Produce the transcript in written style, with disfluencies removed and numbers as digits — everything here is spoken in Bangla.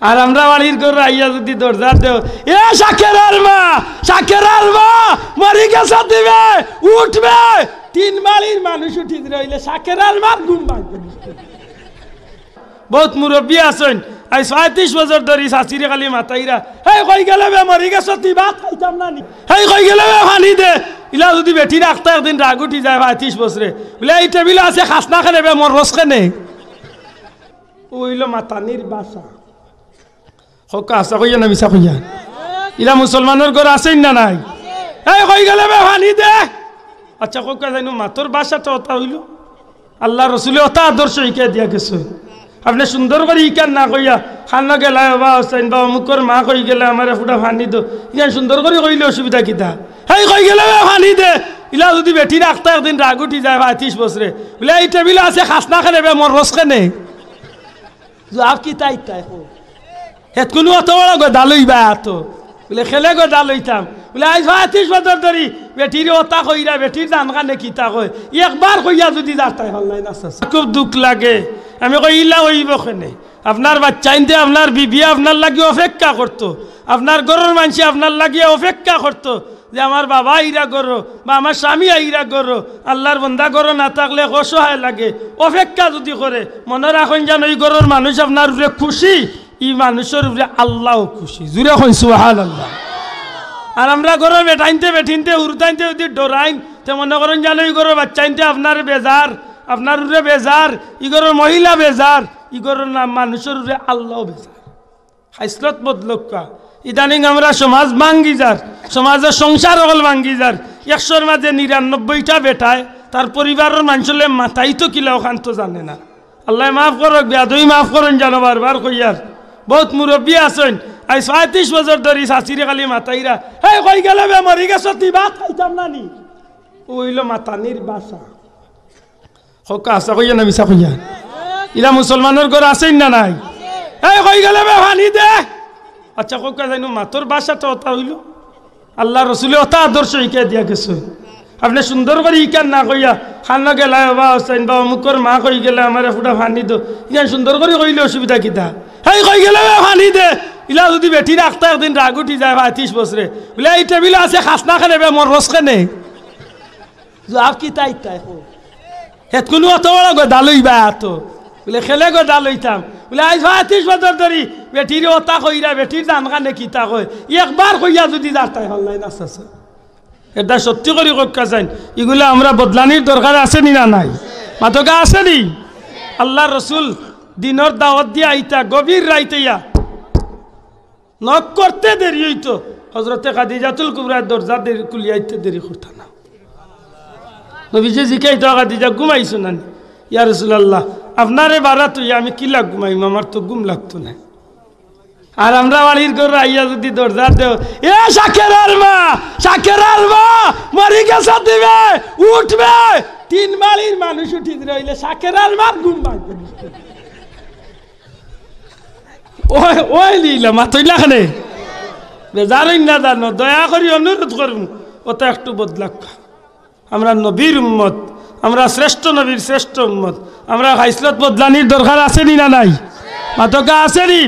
আর আমরা বাড়ির করে আইয়া যদি দরজা দেও, এ শাকেরার মা মরি গেছে দিবে উঠবে, 3 বাড়ির মানুষ উঠি রইলে শাকেরার মার ঘুম ভাঙবে। বহুত মুরব্বী আছেন, আই 35 বছর ধরে শাশিরে খালি মাতাইরা, হেই কই গেলে বে মরি গেছ তুই ভাত খাইতাম না নি, হেই কই গেলে বে পানি দে। ইলা যদি বেটি রাখতে একদিন রাগ উঠি যায় 35 বছরে, বলে এই টেবিল আছে খাসনা খেলে বে মর রস খেনে। ওইল মাতানির বাসা হকা আসা কইয়া না মিশা কইয়া। ইলা মুসলমানের ঘর আছেন না নাই? এই কই গেলে বে পানি দে। আচ্ছা কোকা জানো মাতর বাসাটা ওটা হইল আল্লাহ রসুলে ওটা আদর্শ শিখে দিয়া গেছে। আপনি সুন্দর করে ইকান না কইয়া খানা গেলা বা হোসেন বা অমুকর মা কই গেলে আমার ফুটা পানি দো, ইয়া সুন্দর করে কইলে অসুবিধা কিতা? হেই কই গেলে বে পানি দে। ইলা যদি বেটি রাখতে একদিন রাগ উঠি যায় 35 বছরে, বলে এই টেবিল আছে খাসনা খেলে বে মর রস খেনে। জবাব কিতা ইতাই হেত কোনো অত বড় গদা লইবা তো, বলে খেলে গদা লইতাম, বলে আজ 35 বছর ধরি বেটির ওতা কইরা বেটির দান কানে কিতা কয়, একবার কইয়া যদি যাতাই হল নাই না। খুব দুঃখ লাগে। আমি কই ইলা হইব কেনে? আপনার বাচ্চা ইনতে আপনার বিবি আপনার লাগি অপেক্ষা করতো, আপনার ঘরের মানুষ আপনার লাগিয়ে অপেক্ষা করতো যে আমার বাবা ইরা করো বা আমার স্বামী ইরা করো। আল্লাহর বন্দা করো না থাকলে অসহায় লাগে, অপেক্ষা যদি করে মনে রাখেন যেন এই ঘরের মানুষ আপনার উপরে খুশি, ই মানুষের উপরে আল্লাহও খুশি। জুড়ে হন সুবহানাল্লাহ। আর আমরা ঘরে বেঠিনতে উড়তাইনতে যদি ডরাইন তো মনে করেন যেন এই ঘরের বাচ্চাইনতে আপনার বেজার, আপনার উপরে বেজার, ই ঘরের মহিলা বেজার, ই ঘরের নাম মানুষের উপরে আল্লাহ বেজার। হাইসলত বদলকা ইদানিং আমরা সমাজ ভাঙ্গি যার, সমাজের সংসার হল ভাঙ্গি যার। 100-র মাঝে 99টা বেটায় তার পরিবারের মানুষলে মাথাই তো কিলা ওখান তো জানে না। আল্লাহ মাফ করক, বেয়াদবি মাফ করেন জানো বারবার কইয়ার। বহুত মুরব্বী আছেন, আই 35 বছর ধরে শাশিরে খালি মাতাইরা, হেই কই গেলে বে মরি গেছ তুই ভাত খাইতাম না নি। ওইল মাতানির বাসা হকা আসা কইয়া না মিশা কইয়া। ইলা মুসলমানের ঘর আছেন না নাই? এই কই গেলে বে পানি দে। আচ্ছা কোকা জানো মাতর বাসাটা ওটা হইল আল্লাহ রসুলে ওটা আদর্শ শিখে দিয়া গেছে। আপনি সুন্দর করে ইকান না কইয়া খানা গেলা বা হোসেন বা অমুকর মা কই গেলে আমার ফুটা পানি দো, ইয়া সুন্দর করে কইলে অসুবিধা কিতা? হেই কই গেলে বে পানি দে। ইলা যদি বেটি রাখতে একদিন রাগ উঠি যায় 35 বছরে, বলে এই টেবিল আছে খাসনা খেলে বে মর রস খেনে। জবাব কিতা ইতাই হেত কোনো অত বড় গদা লইবা তো, বলে খেলে গদা লইতাম, বলে আজ 35 বছর ধরি বেটির ওতা কইরা বেটির দান কানে কিতা কয়, একবার কইয়া যদি যাতাই হল নাই না। এটা সত্যি করে কক্কা যাই, এগুলো আমরা বদলানির দরকার আছে নি না নাই? মাতকা আছে নি? আল্লাহ রসুল দিনের দাওয়াত দিয়া আইতা গভীর রাইতেইয়া নক করতে দেরি হইতো, হজরতে খাদিজাতুল কুবরার দরজা দেরি কুলিয়াইতে দেরি করতা না। নবীজি জিকাইতো খাদিজা ঘুমাইছো না? ইয়া রাসূলুল্লাহ আপনারে বারাত হইয়া আমি কিলা ঘুমাইম, আমার তো ঘুম লাগতো না। আর আমরা বাড়ির করে আইয়া যদি দরজা দেও, এ শাকেরার মা মরি গেছে দিবে উঠবে, 3 বাড়ির মানুষ উঠি রইলে শাকেরার মার ঘুম ভাঙবে। ওই লিলা মাতইলা খানে বেজারই না জানো, দয়া করি অনুরোধ করুন ওটা একটু বদলাক। আমরা নবীর উম্মত, আমরা শ্রেষ্ঠ নবীর শ্রেষ্ঠ উম্মত, আমরা হাইসলত বদলানির দরকার আছে নি না নাই? মাতকা আছে নি?